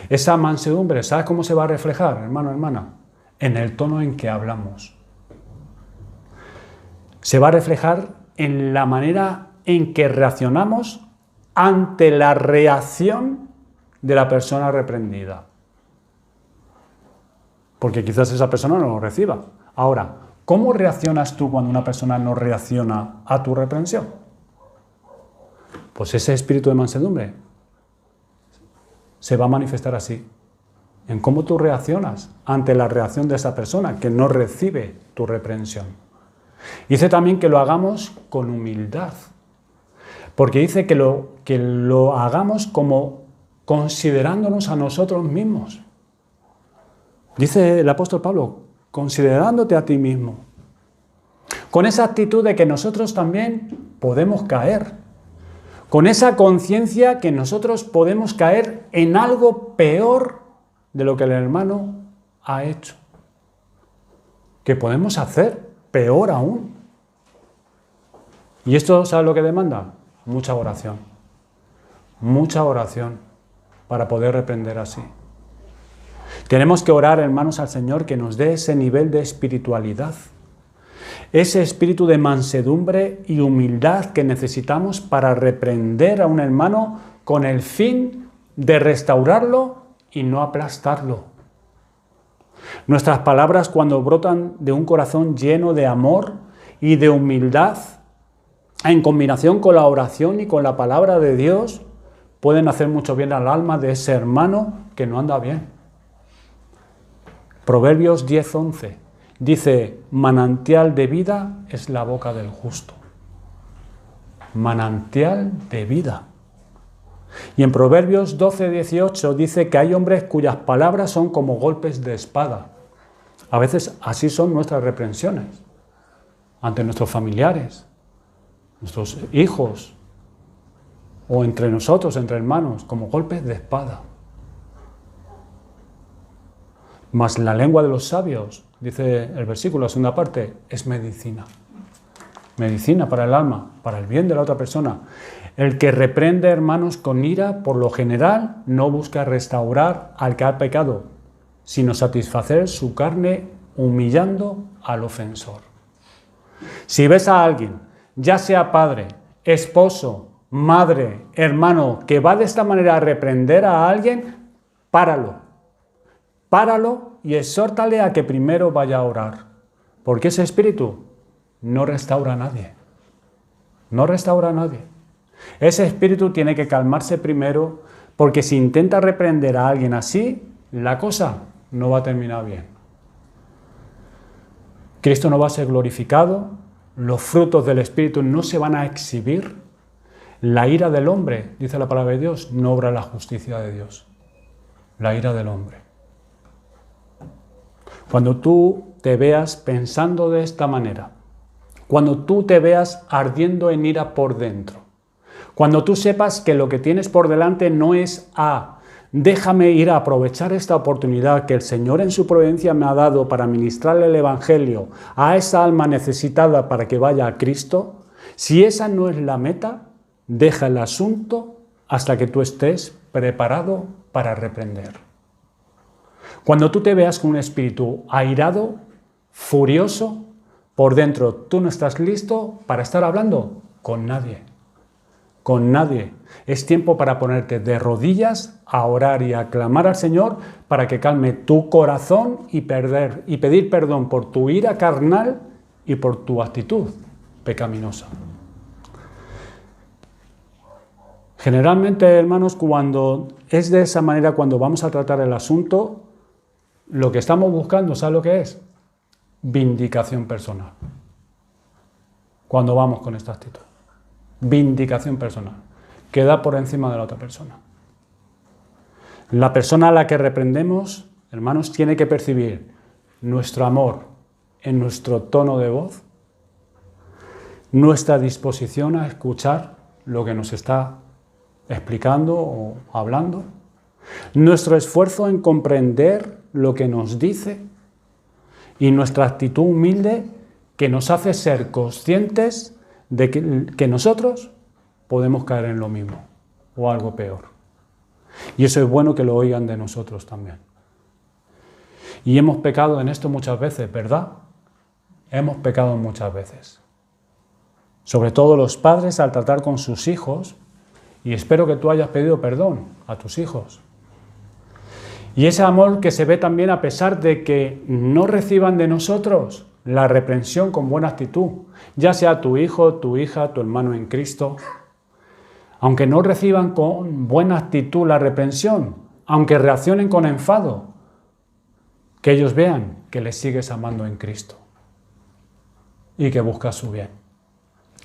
Esa mansedumbre, ¿sabes cómo se va a reflejar, hermano, hermana? En el tono en que hablamos. Se va a reflejar en la manera en que reaccionamos ante la reacción de la persona reprendida. Porque quizás esa persona no lo reciba. Ahora, ¿cómo reaccionas tú cuando una persona no reacciona a tu reprensión? Pues ese espíritu de mansedumbre se va a manifestar así, en cómo tú reaccionas ante la reacción de esa persona que no recibe tu reprensión. Dice también que lo hagamos con humildad, porque dice que lo hagamos como considerándonos a nosotros mismos. Dice el apóstol Pablo, considerándote a ti mismo, con esa actitud de que nosotros también podemos caer, con esa conciencia que nosotros podemos caer en algo peor de lo que el hermano ha hecho, que podemos hacer peor aún. ¿Y esto sabe lo que demanda? Mucha oración para poder reprender así. Tenemos que orar, hermanos, al Señor que nos dé ese nivel de espiritualidad, ese espíritu de mansedumbre y humildad que necesitamos para reprender a un hermano con el fin de restaurarlo y no aplastarlo. Nuestras palabras, cuando brotan de un corazón lleno de amor y de humildad, en combinación con la oración y con la palabra de Dios, pueden hacer mucho bien al alma de ese hermano que no anda bien. Proverbios 10:11 dice, manantial de vida es la boca del justo. Manantial de vida. Y en Proverbios 12:18 dice que hay hombres cuyas palabras son como golpes de espada. A veces así son nuestras reprensiones ante nuestros familiares, nuestros hijos, o entre nosotros, entre hermanos, como golpes de espada. Mas la lengua de los sabios, dice el versículo, la segunda parte, es medicina. Medicina para el alma, para el bien de la otra persona. El que reprende, hermanos, con ira, por lo general, no busca restaurar al que ha pecado, sino satisfacer su carne humillando al ofensor. Si ves a alguien, ya sea padre, esposo, madre, hermano, que va de esta manera a reprender a alguien, páralo. Páralo y exhórtale a que primero vaya a orar, porque ese espíritu no restaura a nadie. No restaura a nadie. Ese espíritu tiene que calmarse primero, porque si intenta reprender a alguien así, la cosa no va a terminar bien. Cristo no va a ser glorificado, los frutos del espíritu no se van a exhibir. La ira del hombre, dice la palabra de Dios, no obra la justicia de Dios. La ira del hombre. Cuando tú te veas pensando de esta manera, cuando tú te veas ardiendo en ira por dentro, cuando tú sepas que lo que tienes por delante no es déjame ir a aprovechar esta oportunidad que el Señor en su providencia me ha dado para ministrarle el Evangelio a esa alma necesitada para que vaya a Cristo, si esa no es la meta, deja el asunto hasta que tú estés preparado para reprender. Cuando tú te veas con un espíritu airado, furioso, por dentro tú no estás listo para estar hablando con nadie. Con nadie. Es tiempo para ponerte de rodillas a orar y a clamar al Señor para que calme tu corazón y pedir perdón por tu ira carnal y por tu actitud pecaminosa. Generalmente, hermanos, cuando es de esa manera, cuando vamos a tratar el asunto, lo que estamos buscando, ¿sabes lo que es? Vindicación personal. Cuando vamos con esta actitud. Vindicación personal. Queda por encima de la otra persona. La persona a la que reprendemos, hermanos, tiene que percibir nuestro amor en nuestro tono de voz, nuestra disposición a escuchar lo que nos está explicando o hablando. Nuestro esfuerzo en comprender lo que nos dice y nuestra actitud humilde que nos hace ser conscientes de que nosotros podemos caer en lo mismo o algo peor. Y eso es bueno que lo oigan de nosotros también. Y hemos pecado en esto muchas veces, ¿verdad? Hemos pecado muchas veces. Sobre todo los padres al tratar con sus hijos, y espero que tú hayas pedido perdón a tus hijos. Y ese amor que se ve también a pesar de que no reciban de nosotros la reprensión con buena actitud, ya sea tu hijo, tu hija, tu hermano en Cristo, aunque no reciban con buena actitud la reprensión, aunque reaccionen con enfado, que ellos vean que les sigues amando en Cristo y que buscas su bien.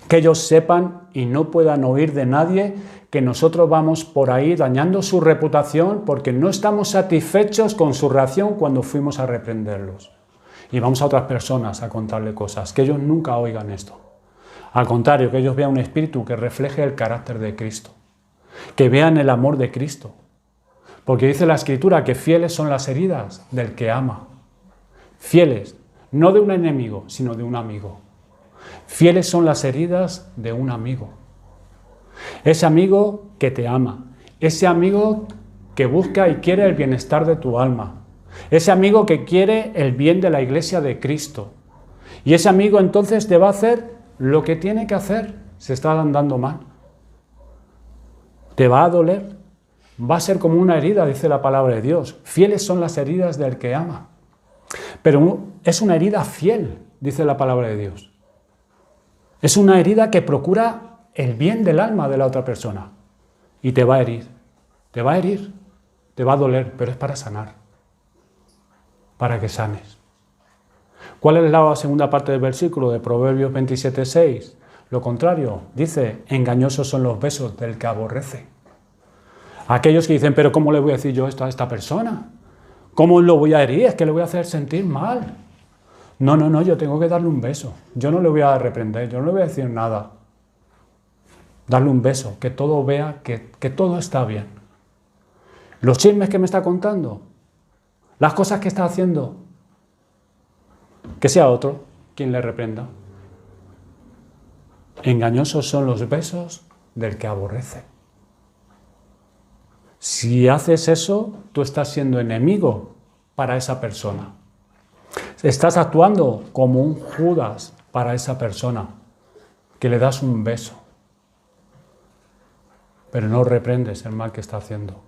Que ellos sepan y no puedan oír de nadie que nosotros vamos por ahí dañando su reputación porque no estamos satisfechos con su reacción cuando fuimos a reprenderlos. Y vamos a otras personas a contarle cosas, que ellos nunca oigan esto. Al contrario, que ellos vean un espíritu que refleje el carácter de Cristo, que vean el amor de Cristo. Porque dice la Escritura que fieles son las heridas del que ama. Fieles, no de un enemigo, sino de un amigo. Fieles son las heridas de un amigo. Ese amigo que te ama, ese amigo que busca y quiere el bienestar de tu alma, ese amigo que quiere el bien de la iglesia de Cristo. Y ese amigo entonces te va a hacer lo que tiene que hacer, se está andando mal. Te va a doler, va a ser como una herida, dice la palabra de Dios. Fieles son las heridas del que ama. Pero es una herida fiel, dice la palabra de Dios. Es una herida que procura el bien del alma de la otra persona. Y te va a herir, te va a herir, te va a doler, pero es para sanar. Para que sanes. ¿Cuál es la segunda parte del versículo de Proverbios 27:6? Lo contrario, dice, engañosos son los besos del que aborrece. Aquellos que dicen, pero ¿cómo le voy a decir yo esto a esta persona? ¿Cómo lo voy a herir? Es que le voy a hacer sentir mal. No, yo tengo que darle un beso. Yo no le voy a reprender, yo no le voy a decir nada. Darle un beso, que todo vea que todo está bien. Los chismes que me está contando, las cosas que está haciendo, que sea otro quien le reprenda. Engañosos son los besos del que aborrece. Si haces eso, tú estás siendo enemigo para esa persona. Estás actuando como un Judas para esa persona, que le das un beso, pero no reprendes el mal que está haciendo.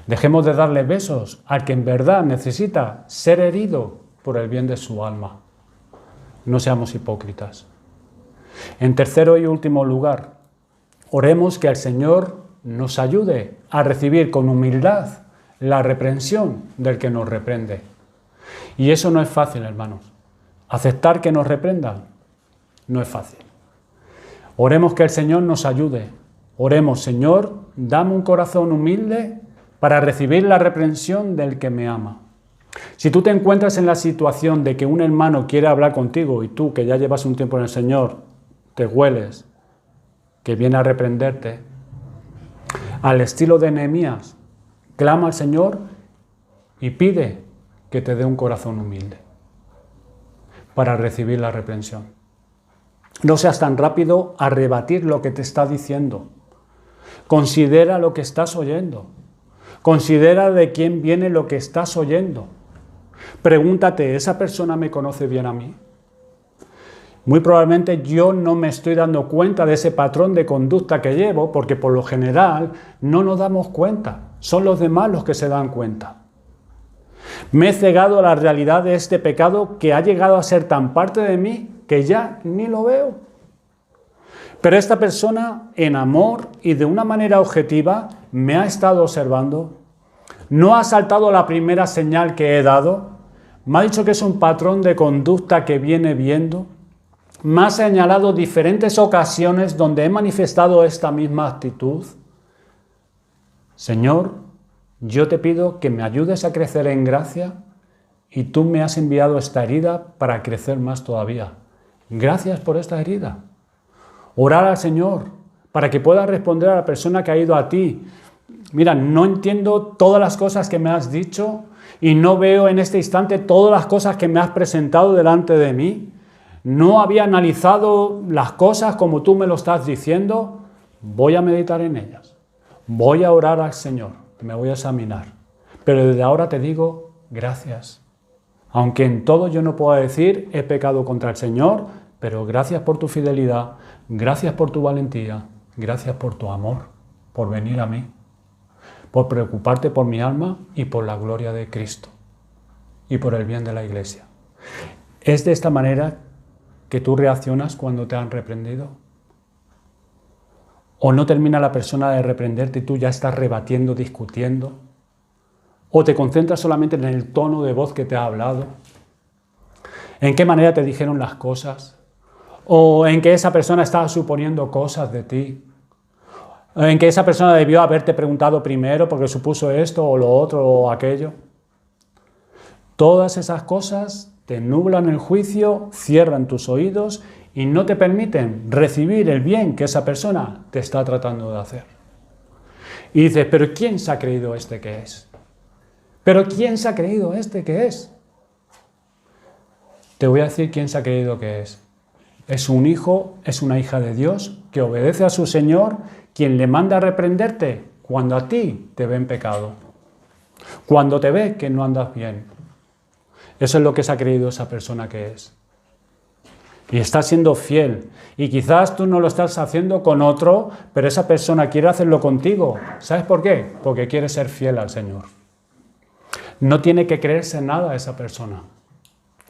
Dejemos de darle besos al que en verdad necesita ser herido por el bien de su alma. No seamos hipócritas. En tercero y último lugar, oremos que el Señor nos ayude a recibir con humildad la reprensión del que nos reprende. Y eso no es fácil, hermanos. Aceptar que nos reprendan no es fácil. Oremos que el Señor nos ayude. Oremos, Señor, dame un corazón humilde para recibir la reprensión del que me ama. Si tú te encuentras en la situación de que un hermano quiere hablar contigo y tú, que ya llevas un tiempo en el Señor, te hueles, que viene a reprenderte, al estilo de Nehemías, clama al Señor y pide que te dé un corazón humilde para recibir la reprensión. No seas tan rápido a rebatir lo que te está diciendo. Considera lo que estás oyendo. Considera de quién viene lo que estás oyendo. Pregúntate, ¿esa persona me conoce bien a mí? Muy probablemente yo no me estoy dando cuenta de ese patrón de conducta que llevo, porque por lo general no nos damos cuenta. Son los demás los que se dan cuenta. Me he cegado a la realidad de este pecado que ha llegado a ser tan parte de mí que ya ni lo veo. Pero esta persona, en amor y de una manera objetiva, me ha estado observando. No ha saltado la primera señal que he dado. Me ha dicho que es un patrón de conducta que viene viendo. Me ha señalado diferentes ocasiones donde he manifestado esta misma actitud. Señor, yo te pido que me ayudes a crecer en gracia y tú me has enviado esta herida para crecer más todavía. Gracias por esta herida. Orar al Señor para que puedas responder a la persona que ha ido a ti. Mira, no entiendo todas las cosas que me has dicho y no veo en este instante todas las cosas que me has presentado delante de mí. No había analizado las cosas como tú me lo estás diciendo. Voy a meditar en ellas. Voy a orar al Señor. Me voy a examinar. Pero desde ahora te digo gracias. Aunque en todo yo no pueda decir he pecado contra el Señor, pero gracias por tu fidelidad, gracias por tu valentía, gracias por tu amor, por venir a mí, por preocuparte por mi alma y por la gloria de Cristo y por el bien de la Iglesia. ¿Es de esta manera que tú reaccionas cuando te han reprendido? ¿O no termina la persona de reprenderte y tú ya estás rebatiendo, discutiendo? ¿O te concentras solamente en el tono de voz que te ha hablado? ¿En qué manera te dijeron las cosas? ¿O en que esa persona estaba suponiendo cosas de ti? ¿En que esa persona debió haberte preguntado primero porque supuso esto o lo otro o aquello? Todas esas cosas te nublan el juicio, cierran tus oídos y no te permiten recibir el bien que esa persona te está tratando de hacer. Y dices, ¿pero quién se ha creído este que es? ¿Pero quién se ha creído este que es? Te voy a decir quién se ha creído que es. Es un hijo, es una hija de Dios que obedece a su Señor, quien le manda a reprenderte cuando a ti te ve en pecado, cuando te ve que no andas bien. Eso es lo que se ha creído esa persona que es. Y está siendo fiel. Y quizás tú no lo estás haciendo con otro, pero esa persona quiere hacerlo contigo. ¿Sabes por qué? Porque quiere ser fiel al Señor. No tiene que creerse nada esa persona.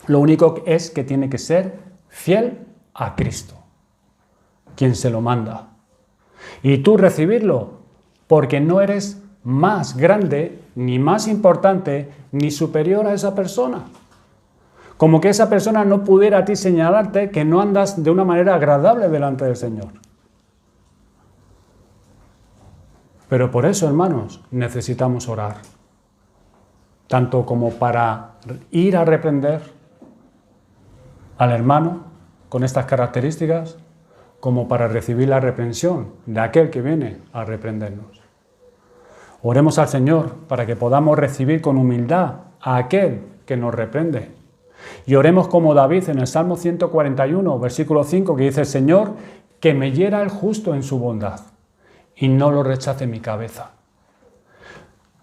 Lo único es que tiene que ser fiel a Cristo, quien se lo manda. Y tú recibirlo, porque no eres más grande, ni más importante, ni superior a esa persona. Como que esa persona no pudiera a ti señalarte que no andas de una manera agradable delante del Señor. Pero por eso, hermanos, necesitamos orar. Tanto como para ir a reprender al hermano con estas características, como para recibir la reprensión de aquel que viene a reprendernos. Oremos al Señor para que podamos recibir con humildad a aquel que nos reprende. Y oremos como David en el Salmo 141, versículo 5, que dice, Señor, que me hiera el justo en su bondad y no lo rechace mi cabeza.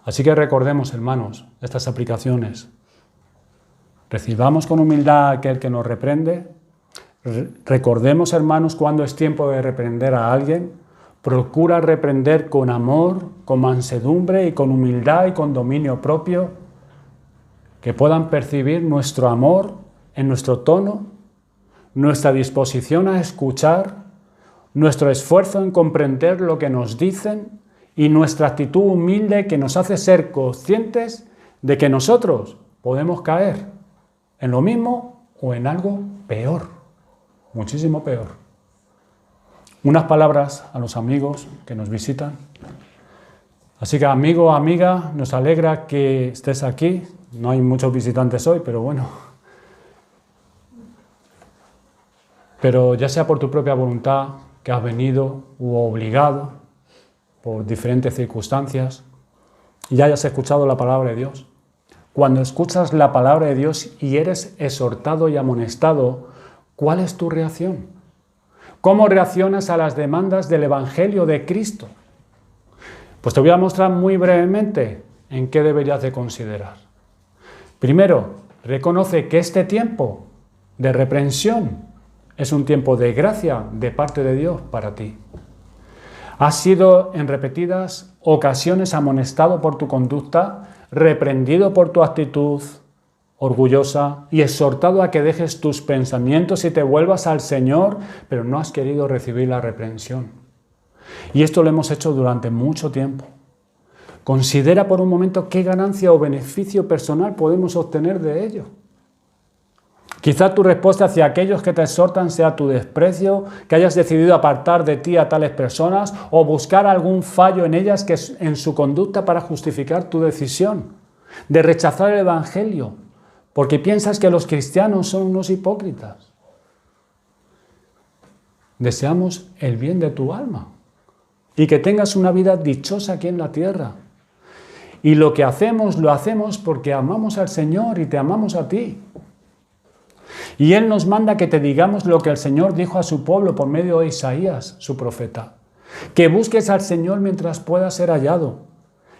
Así que recordemos, hermanos, estas aplicaciones. Recibamos con humildad a aquel que nos reprende. Recordemos, hermanos, cuando es tiempo de reprender a alguien. Procura reprender con amor, con mansedumbre y con humildad y con dominio propio. Que puedan percibir nuestro amor en nuestro tono, nuestra disposición a escuchar, nuestro esfuerzo en comprender lo que nos dicen y nuestra actitud humilde que nos hace ser conscientes de que nosotros podemos caer en lo mismo o en algo peor, muchísimo peor. Unas palabras a los amigos que nos visitan. Así que amigo, amiga, nos alegra que estés aquí. No hay muchos visitantes hoy, pero bueno. Pero ya sea por tu propia voluntad que has venido u obligado por diferentes circunstancias y hayas escuchado la palabra de Dios. Cuando escuchas la palabra de Dios y eres exhortado y amonestado, ¿cuál es tu reacción? ¿Cómo reaccionas a las demandas del Evangelio de Cristo? Pues te voy a mostrar muy brevemente en qué deberías de considerar. Primero, reconoce que este tiempo de reprensión es un tiempo de gracia de parte de Dios para ti. Has sido en repetidas ocasiones amonestado por tu conducta, reprendido por tu actitud orgullosa y exhortado a que dejes tus pensamientos y te vuelvas al Señor, pero no has querido recibir la reprensión. Y esto lo hemos hecho durante mucho tiempo. Considera por un momento qué ganancia o beneficio personal podemos obtener de ello. Quizá tu respuesta hacia aquellos que te exhortan sea tu desprecio, que hayas decidido apartar de ti a tales personas o buscar algún fallo en ellas que es en su conducta para justificar tu decisión de rechazar el Evangelio, porque piensas que los cristianos son unos hipócritas. Deseamos el bien de tu alma, y que tengas una vida dichosa aquí en la tierra. Y lo que hacemos, lo hacemos porque amamos al Señor y te amamos a ti. Y Él nos manda que te digamos lo que el Señor dijo a su pueblo por medio de Isaías, su profeta. Que busques al Señor mientras pueda ser hallado.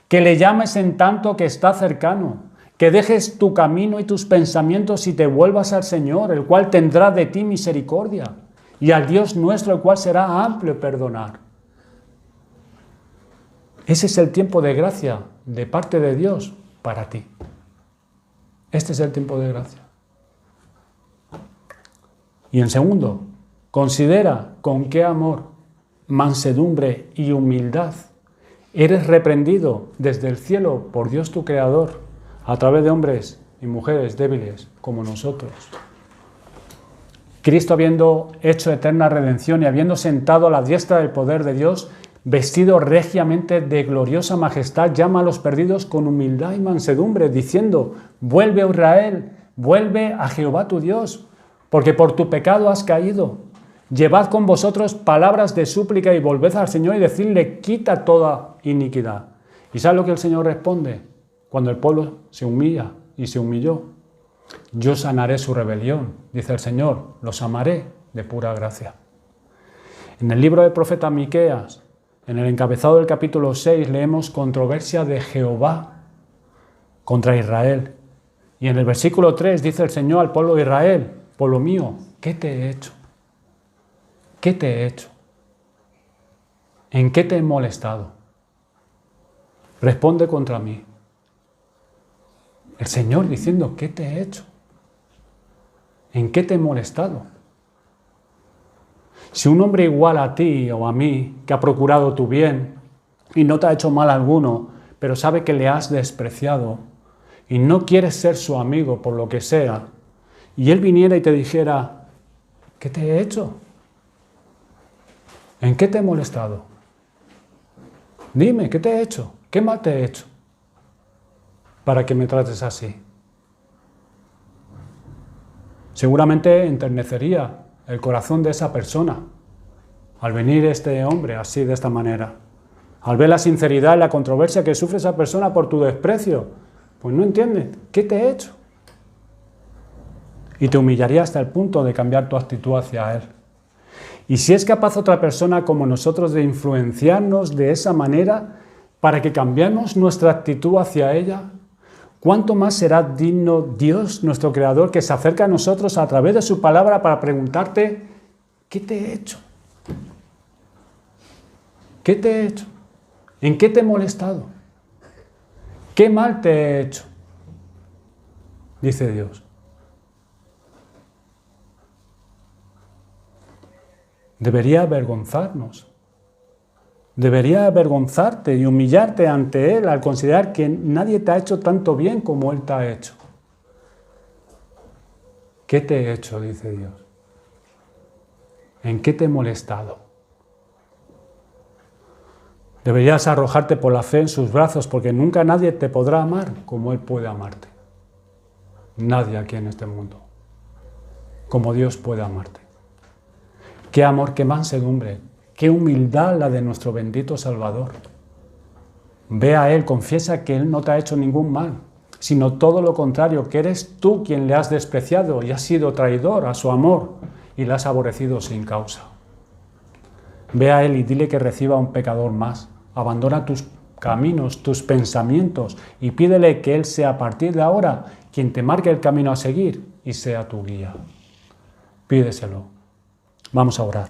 Que le llames en tanto que está cercano. Que dejes tu camino y tus pensamientos y te vuelvas al Señor, el cual tendrá de ti misericordia. Y al Dios nuestro, el cual será amplio perdonar. Ese es el tiempo de gracia de parte de Dios para ti. Este es el tiempo de gracia. Y en segundo, considera con qué amor, mansedumbre y humildad eres reprendido desde el cielo por Dios tu Creador a través de hombres y mujeres débiles como nosotros. Cristo, habiendo hecho eterna redención y habiendo sentado a la diestra del poder de Dios, vestido regiamente de gloriosa majestad, llama a los perdidos con humildad y mansedumbre, diciendo: vuelve, oh Israel, vuelve a Jehová tu Dios, porque por tu pecado has caído. Llevad con vosotros palabras de súplica y volved al Señor y decidle: quita toda iniquidad. ¿Y sabes lo que el Señor responde? Cuando el pueblo se humilla y se humilló: yo sanaré su rebelión, dice el Señor, los amaré de pura gracia. En el libro del profeta Miqueas, en el encabezado del capítulo 6, leemos controversia de Jehová contra Israel. Y en el versículo 3 dice el Señor al pueblo de Israel: pueblo mío, ¿qué te he hecho? ¿Qué te he hecho? ¿En qué te he molestado? Responde contra mí. El Señor diciendo: ¿qué te he hecho? ¿En qué te he molestado? Si un hombre igual a ti o a mí, que ha procurado tu bien y no te ha hecho mal alguno, pero sabe que le has despreciado y no quieres ser su amigo por lo que sea, y él viniera y te dijera: ¿qué te he hecho? ¿En qué te he molestado? Dime, ¿qué te he hecho? ¿Qué mal te he hecho para que me trates así? Seguramente enternecería el corazón de esa persona al venir este hombre así, de esta manera. Al ver la sinceridad y la controversia que sufre esa persona por tu desprecio, pues no entiendes, ¿qué te he hecho? Y te humillaría hasta el punto de cambiar tu actitud hacia él. Y si es capaz otra persona como nosotros de influenciarnos de esa manera para que cambiemos nuestra actitud hacia ella, ¿cuánto más será digno Dios, nuestro Creador, que se acerca a nosotros a través de su palabra para preguntarte: ¿qué te he hecho? ¿Qué te he hecho? ¿En qué te he molestado? ¿Qué mal te he hecho? Dice Dios. Debería avergonzarnos. Debería avergonzarte y humillarte ante Él al considerar que nadie te ha hecho tanto bien como Él te ha hecho. ¿Qué te he hecho? Dice Dios. ¿En qué te he molestado? Deberías arrojarte por la fe en sus brazos, porque nunca nadie te podrá amar como Él puede amarte. Nadie aquí en este mundo, como Dios puede amarte. Qué amor, qué mansedumbre, qué humildad la de nuestro bendito Salvador. Ve a Él, confiesa que Él no te ha hecho ningún mal, sino todo lo contrario, que eres tú quien le has despreciado y has sido traidor a su amor y le has aborrecido sin causa. Ve a Él y dile que reciba a un pecador más. Abandona tus caminos, tus pensamientos y pídele que Él sea a partir de ahora quien te marque el camino a seguir y sea tu guía. Pídeselo. Vamos a orar.